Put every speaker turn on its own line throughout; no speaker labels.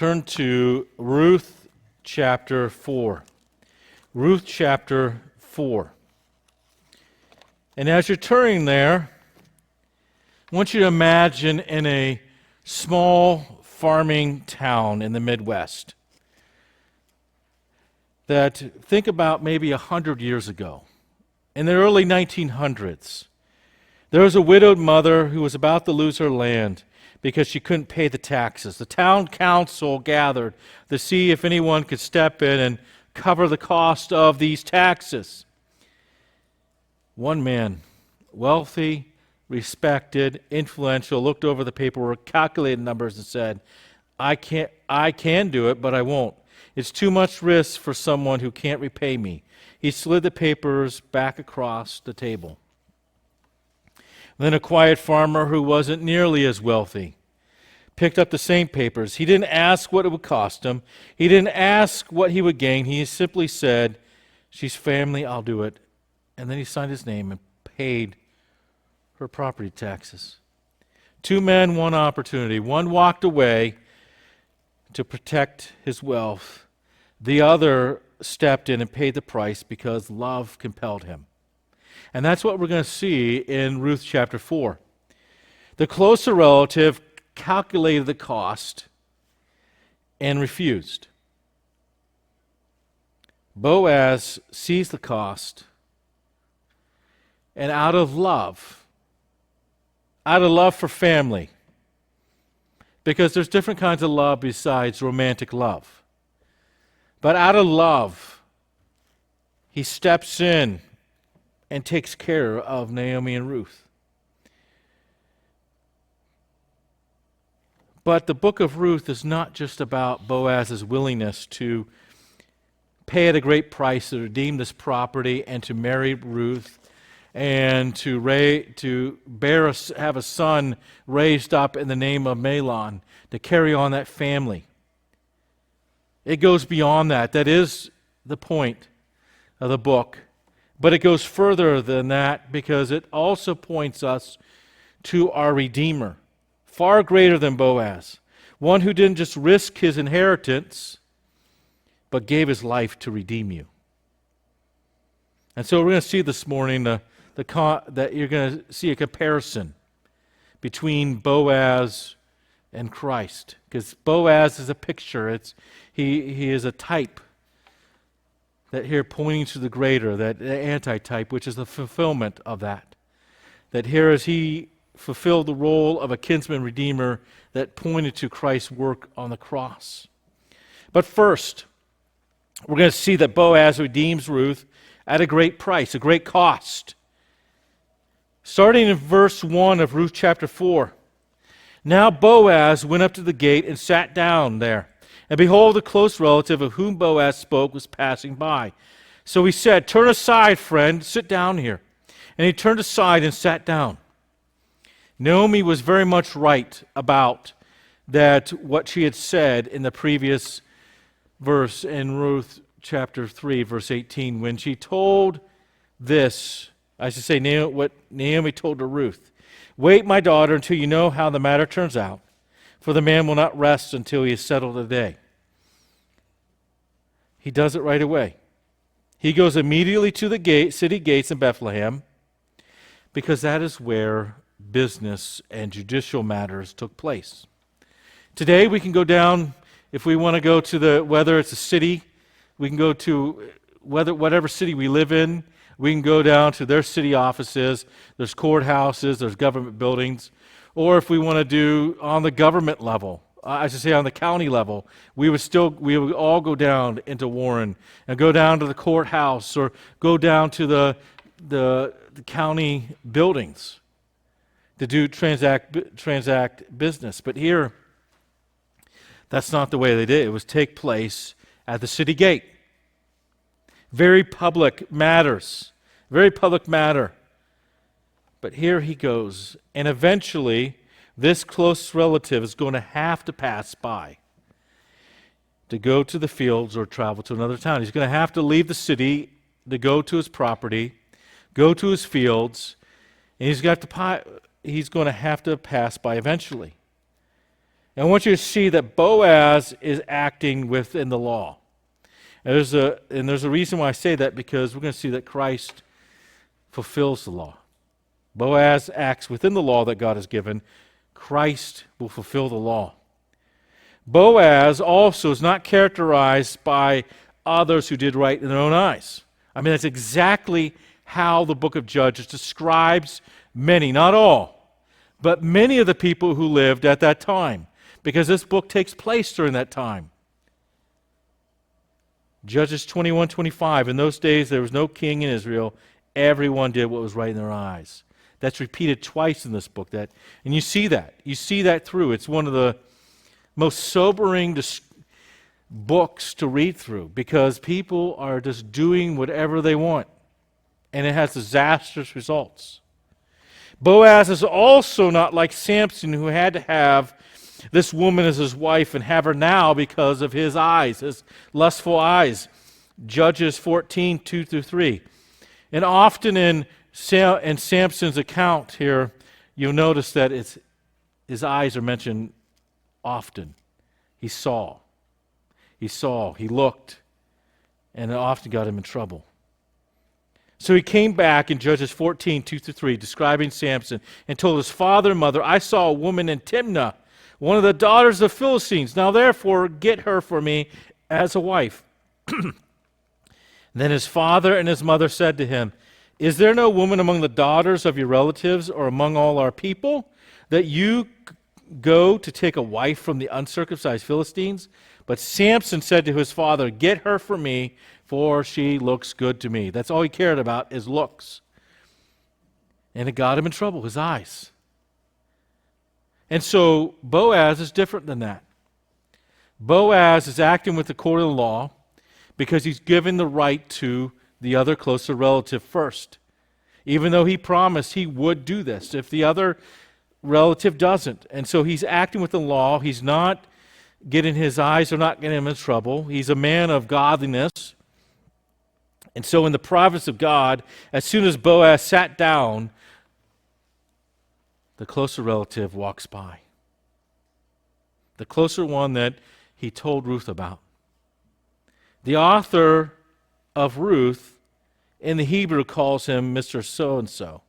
turn to Ruth chapter 4. Ruth chapter 4. And as you're turning there, I want you to imagine in a small farming town in the Midwest. Think about maybe 100 years ago. In the early 1900s, there was a widowed mother who was about to lose her land because she couldn't pay the taxes. The town council gathered to see if anyone could step in and cover the cost of these taxes. One man, wealthy, respected, influential, looked over the paperwork, calculated numbers, and said, I can do it, but I won't. It's too much risk for someone who can't repay me. He slid the papers back across the table. Then a quiet farmer who wasn't nearly as wealthy picked up the same papers. He didn't ask what it would cost him. He didn't ask what he would gain. He simply said, she's family, I'll do it. And then he signed his name and paid her property taxes. Two men, one opportunity. One walked away to protect his wealth. The other stepped in and paid the price because love compelled him. And that's what we're going to see in Ruth chapter 4. The closer relative calculated the cost and refused. Boaz sees the cost, and out of love for family, because there's different kinds of love besides romantic love, but out of love, he steps in and takes care of Naomi and Ruth. But the book of Ruth is not just about Boaz's willingness to pay at a great price to redeem this property and to marry Ruth and to have a son raised up in the name of Mahlon to carry on that family. It goes beyond that. That is the point of the book. But it goes further than that because it also points us to our Redeemer, far greater than Boaz, one who didn't just risk his inheritance, but gave his life to redeem you. And so we're going to see this morning that you're going to see a comparison between Boaz and Christ, because Boaz is a picture. He is a type. That here pointing to the greater, that antitype, which is the fulfillment of that. That here as he fulfilled the role of a kinsman redeemer that pointed to Christ's work on the cross. But first, we're going to see that Boaz redeems Ruth at a great price, a great cost. Starting in verse 1 of Ruth chapter 4. Now Boaz went up to the gate and sat down there. And behold, a close relative of whom Boaz spoke was passing by. So he said, turn aside, friend, sit down here. And he turned aside and sat down. Naomi was very much right about that, what she had said in the previous verse in Ruth chapter 3, verse 18, when she told this, I should say what Naomi told to Ruth. Wait, my daughter, until you know how the matter turns out. For the man will not rest until he has settled the day. He does it right away. He goes immediately to the city gates in Bethlehem, because that is where business and judicial matters took place. Today we can go down, if we want to go to whether it's a city, we can go to whatever city we live in, we can go down to their city offices, there's courthouses, there's government buildings. Or if we want to do on the government level, I should say on the county level, we would all go down into Warren and go down to the courthouse or go down to the county buildings to transact business. But here, that's not the way they did it. It was take place at the city gate. Very public matters. Very public matter. But here he goes, and eventually this close relative is going to have to pass by to go to the fields or travel to another town. He's going to have to leave the city to go to his property, go to his fields, and he's going to have to pass by eventually. And I want you to see that Boaz is acting within the law. And there's a reason why I say that, because we're going to see that Christ fulfills the law. Boaz acts within the law that God has given. Christ will fulfill the law. Boaz also is not characterized by others who did right in their own eyes. I mean, that's exactly how the book of Judges describes many, not all, but many of the people who lived at that time, because this book takes place during that time. Judges 21:25, in those days there was no king in Israel. Everyone did what was right in their eyes. That's repeated twice in this book. And you see that. You see that through. It's one of the most sobering books to read through, because people are just doing whatever they want, and it has disastrous results. Boaz is also not like Samson, who had to have this woman as his wife and have her now because of his eyes, his lustful eyes. Judges 14:2-3. And often in Samson's account here, you'll notice that his eyes are mentioned often. He saw, he looked, and it often got him in trouble. So he came back in Judges 14:2-3, describing Samson, and told his father and mother, I saw a woman in Timnah, one of the daughters of Philistines. Now therefore get her for me as a wife. Then his father and his mother said to him, Is there no woman among the daughters of your relatives or among all our people that you go to take a wife from the uncircumcised Philistines? But Samson said to his father, Get her for me, for she looks good to me. That's all he cared about, is looks. And it got him in trouble, his eyes. And so Boaz is different than that. Boaz is acting with the court of the law because he's given the right to the other closer relative first, even though he promised he would do this if the other relative doesn't. And so he's acting with the law. He's not getting, his eyes are not getting him in trouble. He's a man of godliness. And so in the providence of God, as soon as Boaz sat down, the closer relative walks by. The closer one that he told Ruth about. The author of Ruth in the Hebrew calls him Mr. So-and-so.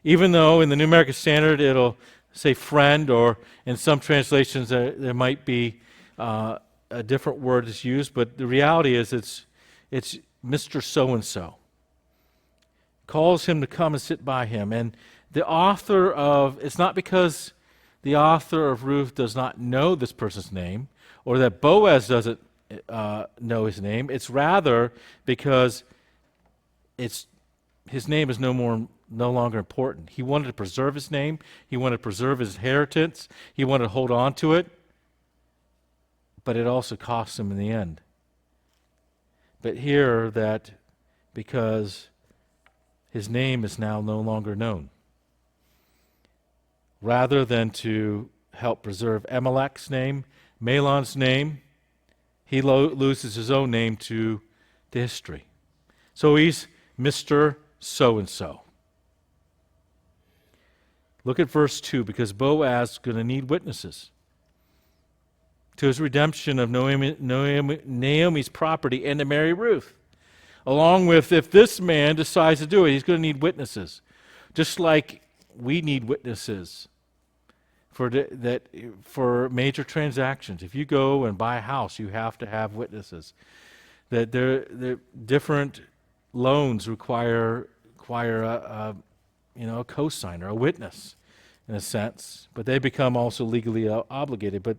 Even though in the New American Standard it'll say friend, or in some translations there might be a different word that's used, but the reality is it's Mr. So-and-so. Calls him to come and sit by him. And the author of, it's not because the author of Ruth does not know this person's name, or that Boaz doesn't know his name. It's rather because his name is no longer important. He wanted to preserve his name. He wanted to preserve his inheritance. He wanted to hold on to it. But it also cost him in the end. But here that because his name is now no longer known. Rather than to help preserve Amalek's name, Mahlon's name, he loses his own name to history. So he's Mr. So-and-so. Look at verse 2, because Boaz is going to need witnesses to his redemption of Naomi's property and to marry Ruth. Along with, if this man decides to do it, he's going to need witnesses. Just like we need witnesses for major transactions. If you go and buy a house, you have to have witnesses. That different loans require a cosigner, a witness, in a sense, but they become also legally obligated. But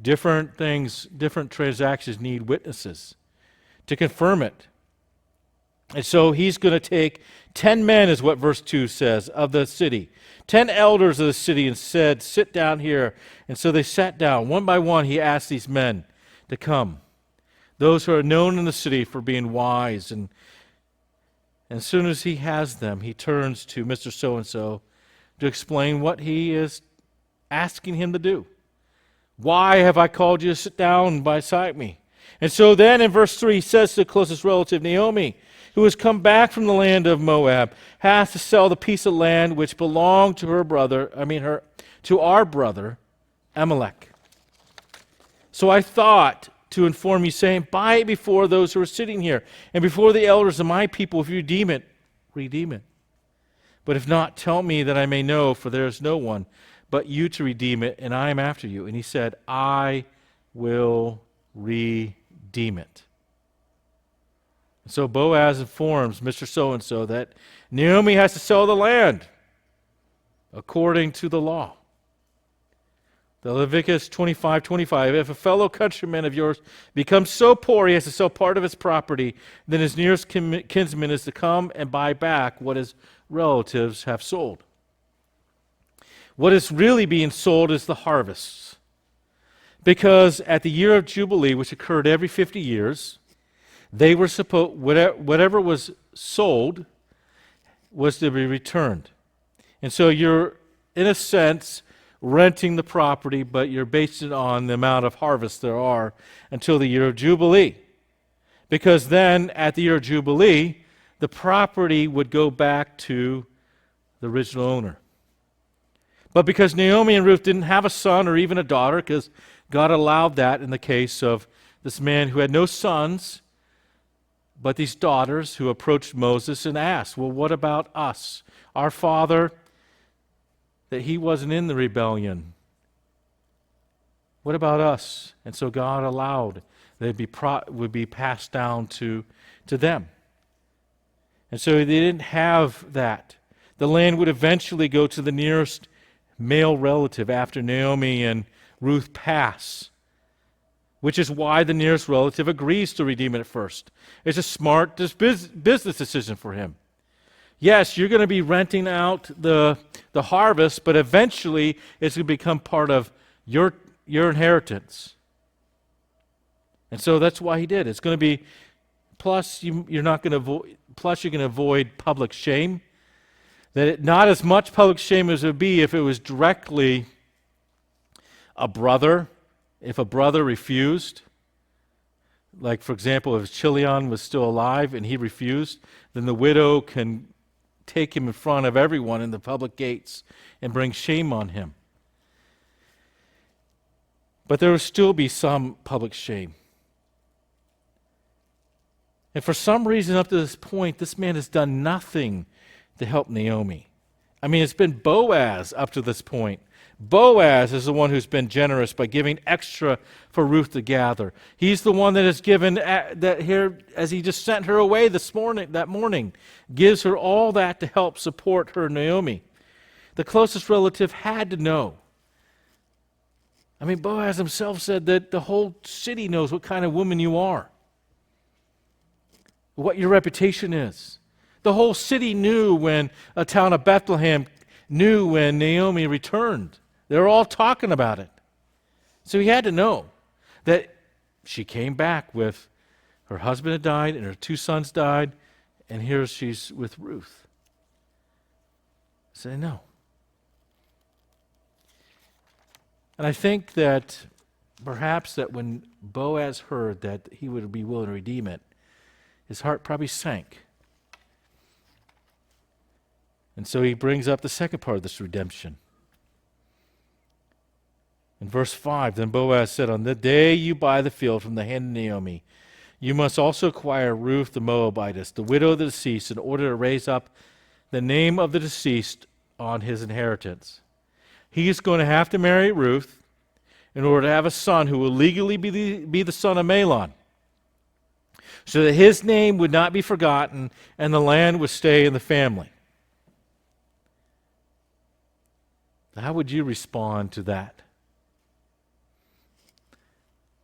different things, different transactions need witnesses to confirm it. And so he's going to take 10 men, is what verse 2 says, of the city. 10 elders of the city, and said, sit down here. And so they sat down. One by one, he asked these men to come. Those who are known in the city for being wise. And as soon as he has them, he turns to Mr. So-and-so to explain what he is asking him to do. Why have I called you to sit down beside me? And so then in verse 3, he says to the closest relative, Naomi, who has come back from the land of Moab, has to sell the piece of land which belonged to to our brother Amalek. So I thought to inform you, saying, buy it before those who are sitting here, and before the elders of my people. If you redeem it, redeem it. But if not, tell me that I may know, for there is no one but you to redeem it, and I am after you. And he said, I will redeem it. So Boaz informs Mr. So-and-so that Naomi has to sell the land according to the law. The Leviticus 25:25, if a fellow countryman of yours becomes so poor he has to sell part of his property, then his nearest kinsman is to come and buy back what his relatives have sold. What is really being sold is the harvests. Because at the year of Jubilee, which occurred every 50 years, they were supposed, whatever was sold was to be returned. And so you're, in a sense, renting the property, but you're based it on the amount of harvest there are until the year of Jubilee. Because then, at the year of Jubilee, the property would go back to the original owner. But because Naomi and Ruth didn't have a son or even a daughter, because God allowed that in the case of this man who had no sons, but these daughters who approached Moses and asked, well, what about us? Our father, that he wasn't in the rebellion. What about us? And so God allowed that it would be passed down to them. And so they didn't have that. The land would eventually go to the nearest male relative after Naomi and Ruth pass, which is why the nearest relative agrees to redeem it at first. It's a smart business decision for him. Yes, you're going to be renting out the harvest, but eventually it's going to become part of your inheritance. And so that's why he did. It's going to be, plus you're going to avoid public shame. Not as much public shame as it would be if it was directly a brother, if a brother refused. Like, for example, if Chilion was still alive and he refused, then the widow can take him in front of everyone in the public gates and bring shame on him. But there will still be some public shame. And for some reason up to this point, this man has done nothing to help Naomi. I mean, it's been Boaz up to this point. Boaz is the one who's been generous by giving extra for Ruth to gather. He's the one that has given that here, as he just sent her away that morning, gives her all that to help support her, Naomi. The closest relative had to know. I mean, Boaz himself said that the whole city knows what kind of woman you are, what your reputation is. The whole city knew when a town of Bethlehem knew when Naomi returned. They were all talking about it. So he had to know that she came back with her husband had died and her 2 sons died, and here she's with Ruth. Say no. And I think that perhaps that when Boaz heard that he would be willing to redeem it, his heart probably sank. And so he brings up the second part of this redemption. In verse 5, then Boaz said, on the day you buy the field from the hand of Naomi, you must also acquire Ruth the Moabitess, the widow of the deceased, in order to raise up the name of the deceased on his inheritance. He is going to have to marry Ruth in order to have a son who will legally be the son of Mahlon, so that his name would not be forgotten and the land would stay in the family. How would you respond to that?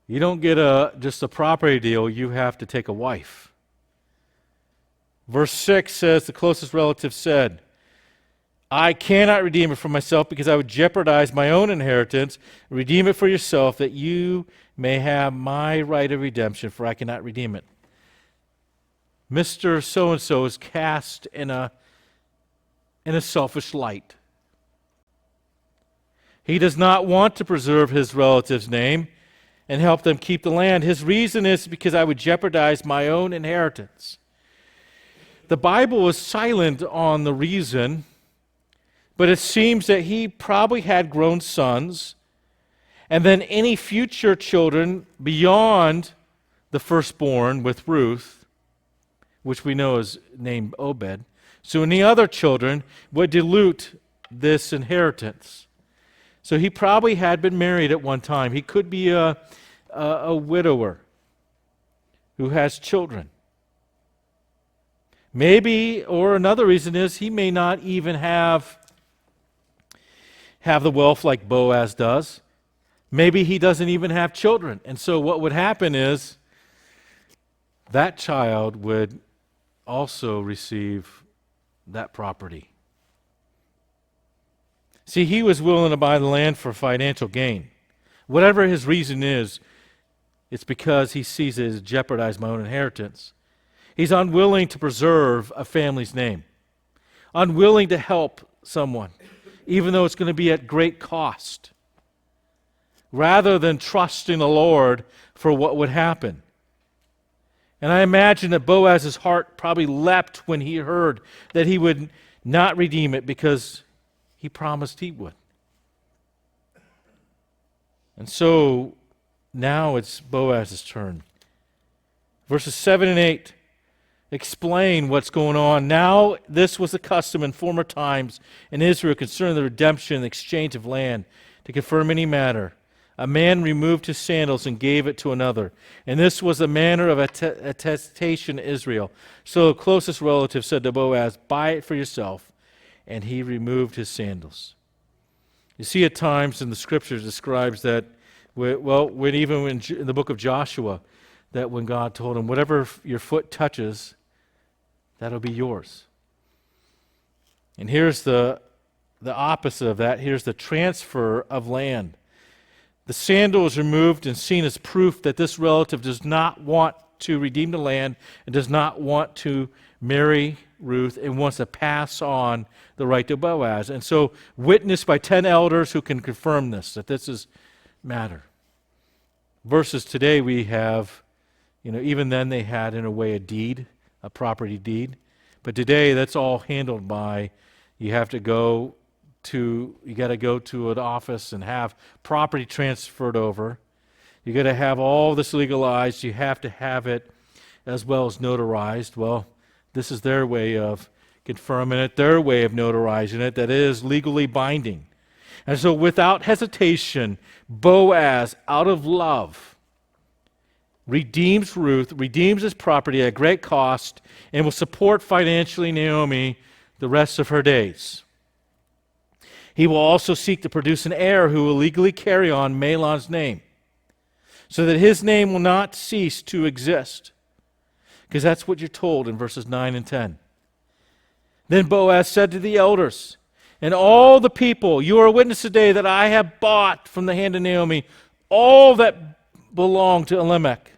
You don't get just a property deal, you have to take a wife. Verse 6 says, the closest relative said, I cannot redeem it for myself because I would jeopardize my own inheritance. Redeem it for yourself that you may have my right of redemption, for I cannot redeem it. Mr. So-and-so is cast in a selfish light. He does not want to preserve his relative's name and help them keep the land. His reason is because I would jeopardize my own inheritance. The Bible is silent on the reason, but it seems that he probably had grown sons, And then any future children beyond the firstborn with Ruth, which we know is named Obed. So any other children would dilute this inheritance. So he probably had been married at one time. He could be a widower who has children. Maybe, or another reason is he may not even have the wealth like Boaz does. Maybe he doesn't even have children. And so what would happen is that child would also receive that property. See, he was willing to buy the land for financial gain. Whatever his reason is, it's because he sees it as jeopardize my own inheritance. He's unwilling to preserve a family's name, unwilling to help someone, even though it's going to be at great cost, rather than trusting the Lord for what would happen. And I imagine that Boaz's heart probably leapt when he heard that he would not redeem it because he promised he would. And so now it's Boaz's turn. Verses 7 and 8 explain what's going on. Now this was the custom in former times in Israel concerning the redemption and exchange of land. To confirm any matter, a man removed his sandals and gave it to another. And this was the manner of attestation in Israel. So the closest relative said to Boaz, buy it for yourself. And he removed his sandals. You see at times in the scriptures describes that, when even in the book of Joshua, that when God told him, whatever your foot touches, that'll be yours. And here's the opposite of that. Here's the transfer of land. The sandal is removed and seen as proof that this relative does not want to redeem the land and does not want to marry Ruth and wants to pass on the right to Boaz. And so witnessed by 10 elders who can confirm this, that this is matter. Versus today we have, even then they had in a way a deed, a property deed. But today that's all handled by, you got to go to an office and have property transferred over. You got to have all this legalized. You have to have it as well as notarized. Well, this is their way of confirming it, their way of notarizing it, that is legally binding. And so without hesitation, Boaz, out of love, redeems Ruth, redeems his property at great cost, and will support financially Naomi the rest of her days. He will also seek to produce an heir who will legally carry on Mahlon's name, so that his name will not cease to exist. Because that's what you're told in verses 9 and 10. Then Boaz said to the elders, and all the people, you are a witness today that I have bought from the hand of Naomi all that belonged to Elimelech,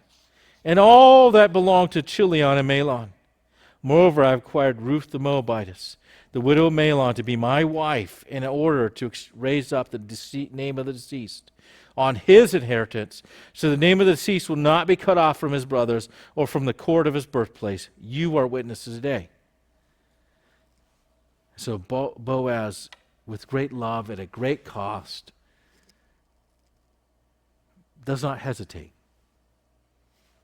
and all that belonged to Chilion and Mahlon. Moreover, I have acquired Ruth the Moabitess, the widow of Mahlon, to be my wife in order to raise up the name of the deceased on his inheritance, so the name of the deceased will not be cut off from his brothers or from the court of his birthplace. You are witnesses today. So Boaz, with great love at a great cost, does not hesitate.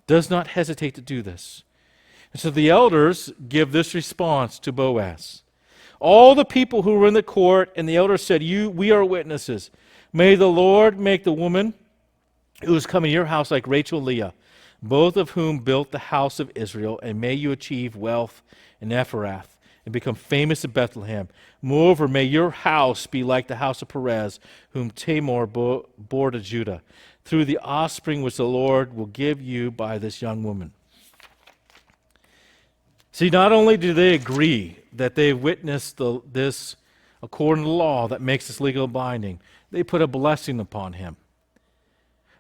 Does not hesitate to do this. And so the elders give this response to Boaz. All the people who were in the court and the elders said, we are witnesses. May the Lord make the woman who is coming to your house like Rachel and Leah, both of whom built the house of Israel, and may you achieve wealth in Ephrath and become famous in Bethlehem. Moreover, may your house be like the house of Perez, whom Tamar bore to Judah, through the offspring which the Lord will give you by this young woman. See, not only do they agree that they witnessed this according to the law that makes this legal binding, they put a blessing upon him.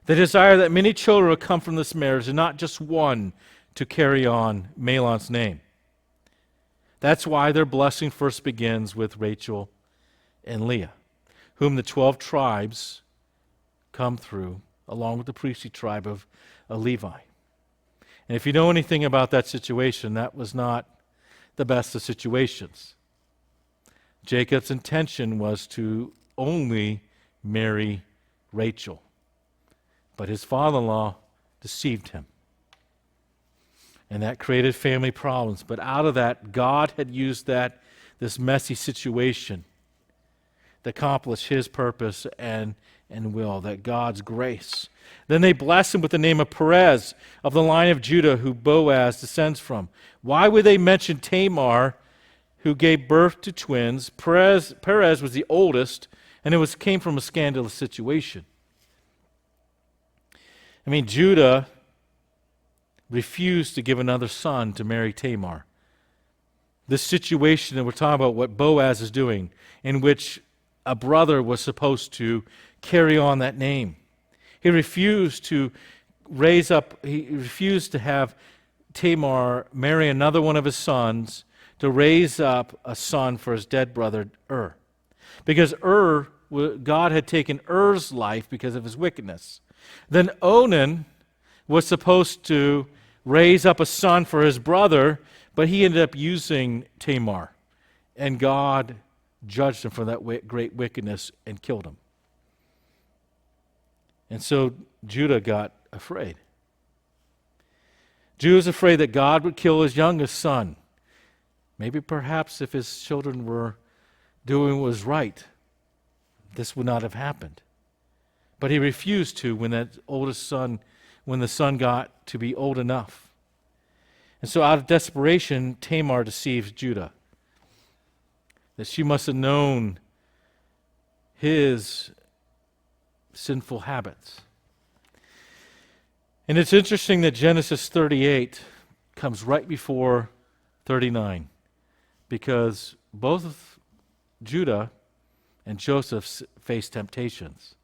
They desire that many children will come from this marriage, and not just one to carry on Mahlon's name. That's why their blessing first begins with Rachel and Leah, whom the 12 tribes come through, along with the priestly tribe of Levi. And if you know anything about that situation, that was not the best of situations. Jacob's intention was to only marry Rachel. But his father-in-law deceived him. And that created family problems. But out of that, God had used this messy situation to accomplish his purpose and will, that God's grace. Then they blessed him with the name of Perez, of the line of Judah, who Boaz descends from. Why would they mention Tamar, who gave birth to twins? Perez was the oldest, and it came from a scandalous situation. I mean, Judah refused to give another son to marry Tamar. This situation that we're talking about, what Boaz is doing, in which a brother was supposed to carry on that name. He refused to have Tamar marry another one of his sons to raise up a son for his dead brother Ur. Because God had taken Ur's life because of his wickedness. Then Onan was supposed to raise up a son for his brother, but he ended up using Tamar. And God judged him for that great wickedness and killed him. And so Judah got afraid. Judah was afraid that God would kill his youngest son. Maybe perhaps if his children were doing what was right, this would not have happened. But he refused to when the son got to be old enough. And so out of desperation, Tamar deceives Judah. That she must have known his sinful habits. And it's interesting that Genesis 38 comes right before 39, because both Judah and Joseph face temptations.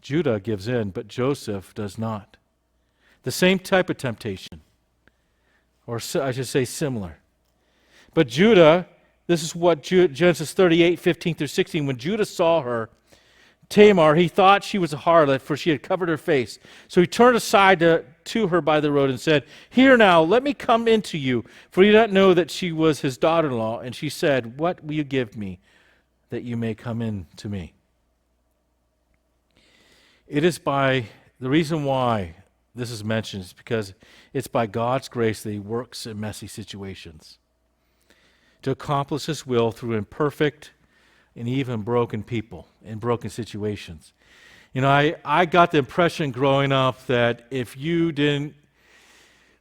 Judah gives in, but Joseph does not. The same type of temptation, or I should say similar. But Judah, this is what Genesis 38, 15 through 16, when Judah saw her, Tamar, he thought she was a harlot, for she had covered her face. So he turned aside to her by the road and said, "Here now, let me come into you, for you do not know that she was his daughter-in-law." And she said, "What will you give me that you may come in to me?" It is the reason why this is mentioned is because it's by God's grace that he works in messy situations to accomplish his will through imperfect and even broken people in broken situations. You know, I got the impression growing up that if you didn't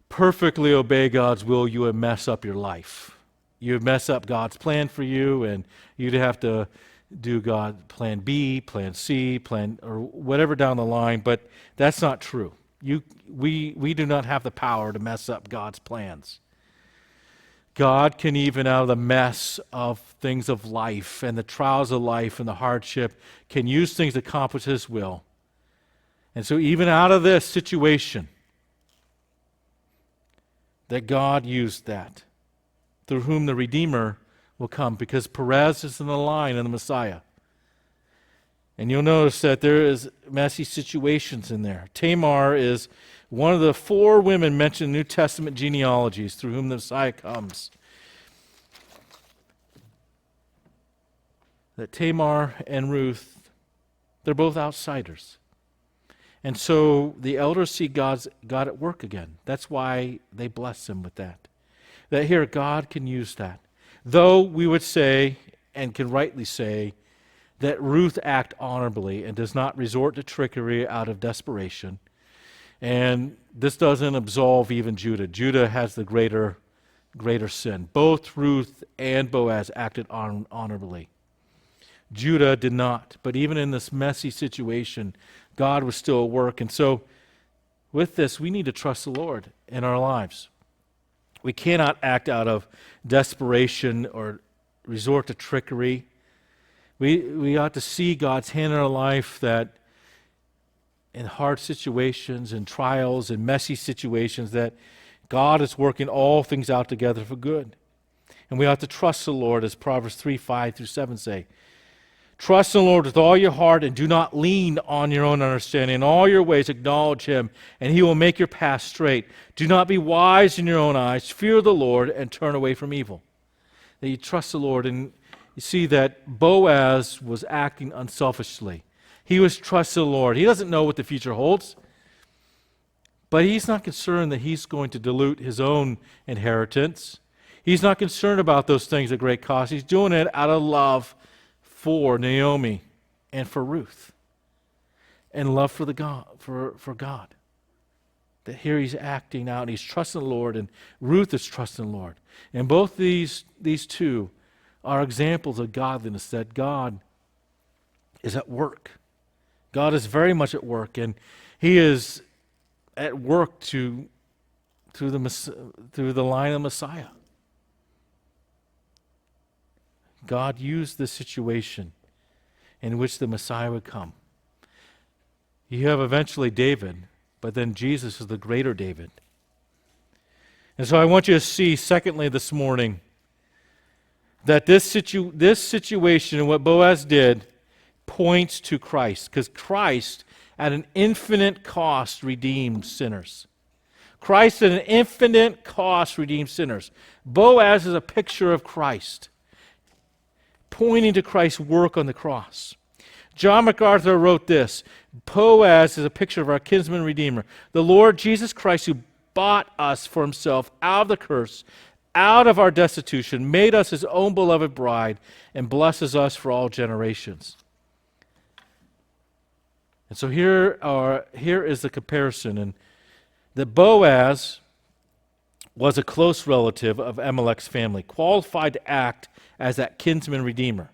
perfectly obey God's will, you would mess up your life. You would mess up God's plan for you, and you'd have to do God plan B, plan C, or whatever down the line, but that's not true. We do not have the power to mess up God's plans. God can, even out of the mess of things of life and the trials of life and the hardship, can use things to accomplish his will. And so even out of this situation, that God used that, through whom the Redeemer will come, because Perez is in the line of the Messiah. And you'll notice that there is messy situations in there. Tamar is one of the 4 women mentioned in New Testament genealogies through whom the Messiah comes. That Tamar and Ruth, they're both outsiders. And so the elders see God at work again. That's why they bless him with that. That here, God can use that. Though we would say, and can rightly say, that Ruth acted honorably and does not resort to trickery out of desperation. And this doesn't absolve even Judah. Judah has the greater sin. Both Ruth and Boaz acted honorably. Judah did not. But even in this messy situation, God was still at work. And so with this, we need to trust the Lord in our lives. We cannot act out of desperation or resort to trickery. We ought to see God's hand in our life, that in hard situations and trials and messy situations, that God is working all things out together for good. And we ought to trust the Lord, as Proverbs 3, 5 through 7 say. Trust in the Lord with all your heart, and do not lean on your own understanding. In all your ways acknowledge him, and he will make your path straight. Do not be wise in your own eyes. Fear the Lord and turn away from evil. That you trust the Lord. And you see that Boaz was acting unselfishly. He was trusting the Lord. He doesn't know what the future holds, but he's not concerned that he's going to dilute his own inheritance. He's not concerned about those things at great cost. He's doing it out of love for Naomi and for Ruth, and love for God. That here he's acting out, and he's trusting the Lord, and Ruth is trusting the Lord. And both these two are examples of godliness, that God is at work. God is very much at work, and he is at work through the line of Messiah. God used this situation in which the Messiah would come. You have eventually David, but then Jesus is the greater David. And so I want you to see, secondly, this morning, that this situation and what Boaz did points to Christ, because Christ, at an infinite cost, redeemed sinners. Christ, at an infinite cost, redeemed sinners. Boaz is a picture of Christ, pointing to Christ's work on the cross. John MacArthur wrote this: Boaz is a picture of our kinsman redeemer, the Lord Jesus Christ, who bought us for himself out of the curse, out of our destitution, made us his own beloved bride, and blesses us for all generations. And so here is the comparison, and that Boaz was a close relative of Elimelech's family, qualified to act as that kinsman redeemer.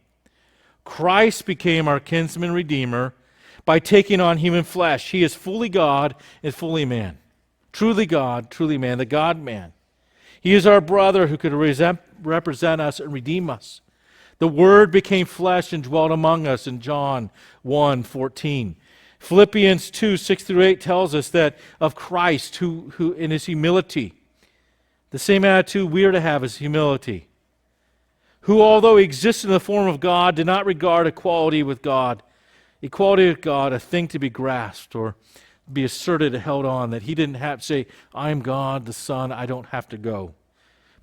Christ became our kinsman redeemer by taking on human flesh. He is fully God and fully man. Truly God, truly man, the God-man. He is our brother who could represent us and redeem us. The Word became flesh and dwelt among us in John 1:14. Philippians 2:6-8 tells us that of Christ, who in his humility, the same attitude we are to have is humility, who, although he existed in the form of God, did not regard equality with God a thing to be grasped or be asserted and held on, that he didn't have to say, I am God, the Son, I don't have to go.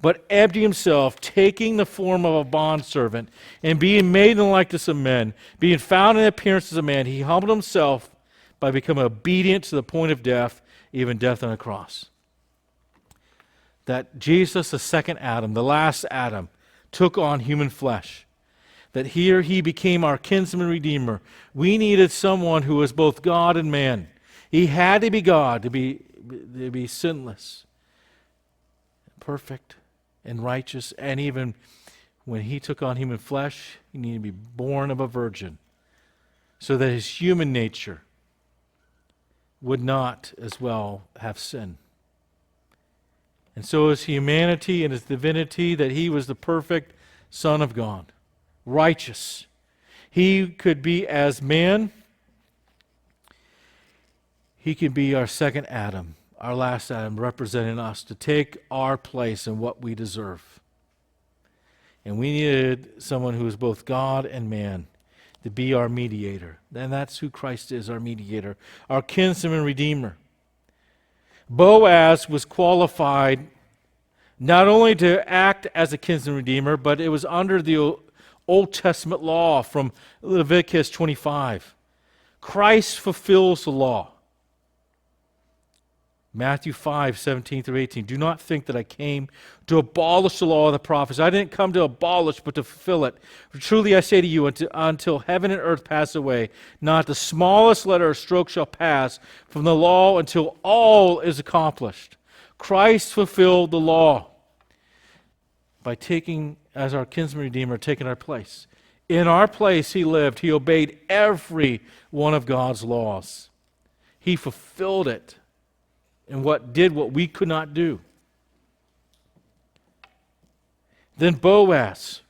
But emptied himself, taking the form of a bondservant, and being made in the likeness of men, being found in appearance as a man, he humbled himself by becoming obedient to the point of death, even death on a cross. That Jesus, the second Adam, the last Adam, took on human flesh. That here he became our kinsman redeemer. We needed someone who was both God and man. He had to be God to be sinless, perfect, and righteous, and even when he took on human flesh, he needed to be born of a virgin, so that his human nature would not as well have sin. And so his humanity and his divinity, that he was the perfect Son of God, righteous. He could be as man. He could be our second Adam, our last Adam, representing us to take our place in what we deserve. And we needed someone who is both God and man to be our mediator. And that's who Christ is, our mediator, our kinsman redeemer. Boaz was qualified not only to act as a kinsman redeemer, but it was under the Old Testament law from Leviticus 25. Christ fulfills the law. Matthew 5:17-18. Do not think that I came to abolish the law of the prophets. I didn't come to abolish, but to fulfill it. For truly I say to you, until heaven and earth pass away, not the smallest letter or stroke shall pass from the law until all is accomplished. Christ fulfilled the law by taking, as our kinsman redeemer, taking our place. In our place he lived. He obeyed every one of God's laws. He fulfilled it. And what we could not do. Then Boaz,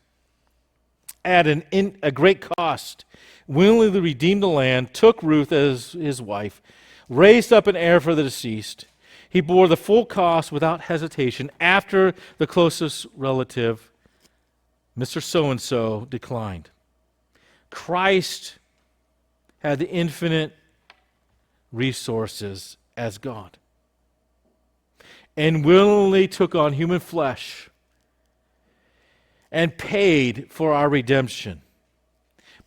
at a great cost, willingly redeemed the land, took Ruth as his wife, raised up an heir for the deceased. He bore the full cost without hesitation after the closest relative, Mr. So-and-so, declined. Christ had the infinite resources as God, and willingly took on human flesh and paid for our redemption.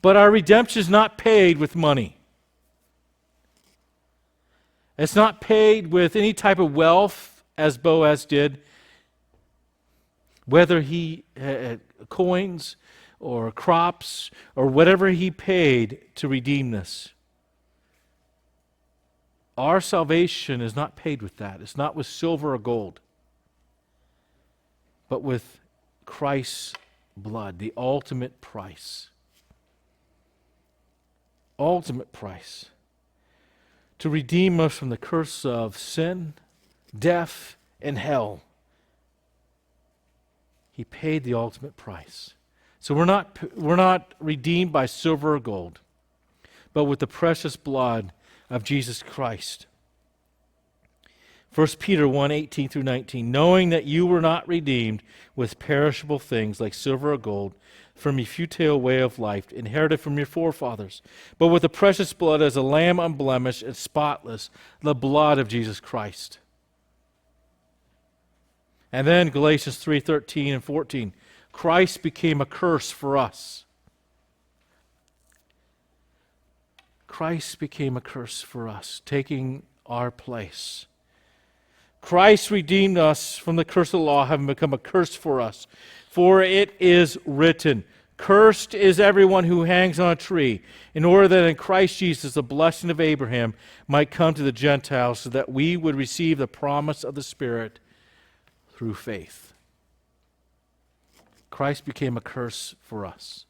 But our redemption is not paid with money. It's not paid with any type of wealth as Boaz did, whether he had coins or crops or whatever he paid to redeem this. Our salvation is not paid with that. It's not with silver or gold, but with Christ's blood, the ultimate price. Ultimate price. To redeem us from the curse of sin, death, and hell. He paid the ultimate price. So we're not redeemed by silver or gold, but with the precious blood of Jesus Christ. 1 Peter 1:18 through 19, knowing that you were not redeemed with perishable things like silver or gold from a futile way of life inherited from your forefathers, but with the precious blood as a lamb unblemished and spotless, the blood of Jesus Christ. And then Galatians 3:13 and 14, Christ became a curse for us. Christ became a curse for us, taking our place. Christ redeemed us from the curse of the law, having become a curse for us. For it is written, cursed is everyone who hangs on a tree, in order that in Christ Jesus the blessing of Abraham might come to the Gentiles, so that we would receive the promise of the Spirit through faith. Christ became a curse for us,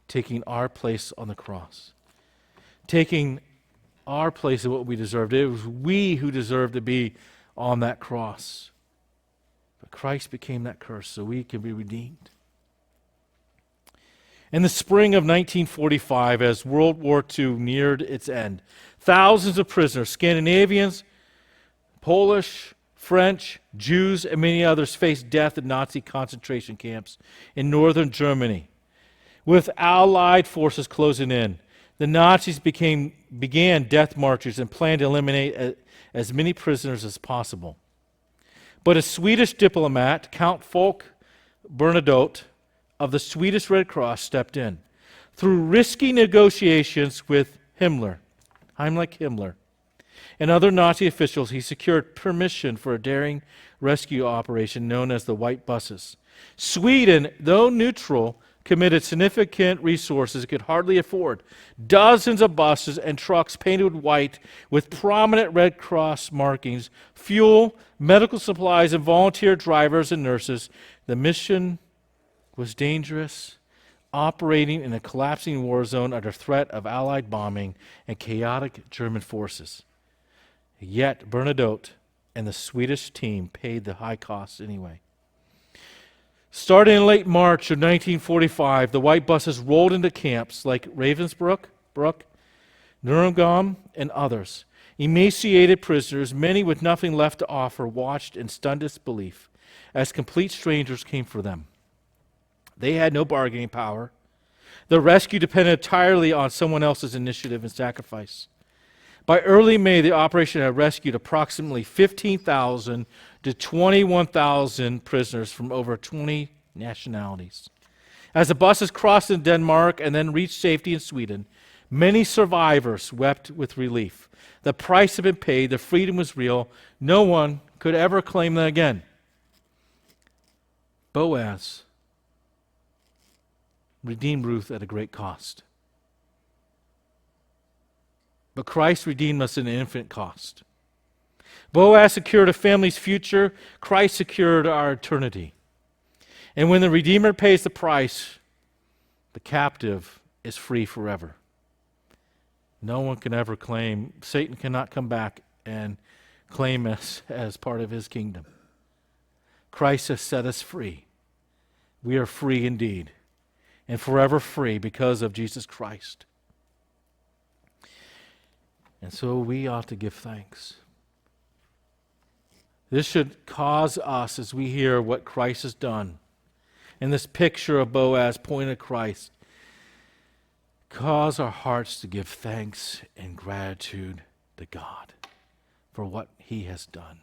taking our place on the cross. Taking our place of what we deserved. It was we who deserved to be on that cross. But Christ became that curse so we can be redeemed. In the spring of 1945, as World War II neared its end, thousands of prisoners, Scandinavians, Polish, French, Jews, and many others faced death in Nazi concentration camps in northern Germany. With Allied forces closing in, the Nazis began death marches and planned to eliminate as many prisoners as possible. But a Swedish diplomat, Count Folke Bernadotte of the Swedish Red Cross, stepped in. Through risky negotiations with Heinrich Himmler, and other Nazi officials, he secured permission for a daring rescue operation known as the White Buses. Sweden, though neutral, committed significant resources it could hardly afford. Dozens of buses and trucks painted white with prominent Red Cross markings, fuel, medical supplies, and volunteer drivers and nurses. The mission was dangerous, operating in a collapsing war zone under threat of Allied bombing and chaotic German forces. Yet Bernadotte and the Swedish team paid the high cost anyway. Starting in late March of 1945, the white buses rolled into camps like Ravensbrück, Nuremberg, and others. Emaciated prisoners, many with nothing left to offer, watched in stunned disbelief as complete strangers came for them. They had no bargaining power. The rescue depended entirely on someone else's initiative and sacrifice. By early May, the operation had rescued approximately 15,000 to 21,000 prisoners from over 20 nationalities. As the buses crossed in Denmark and then reached safety in Sweden, many survivors wept with relief. The price had been paid, the freedom was real, no one could ever claim them again. Boaz redeemed Ruth at a great cost. But Christ redeemed us at an infinite cost. Boaz secured a family's future. Christ secured our eternity. And when the Redeemer pays the price, the captive is free forever. No one can ever claim, Satan cannot come back and claim us as part of his kingdom. Christ has set us free. We are free indeed, and forever free because of Jesus Christ. And so we ought to give thanks. This should cause us, as we hear what Christ has done, and this picture of Boaz pointing at Christ, cause our hearts to give thanks and gratitude to God for what he has done.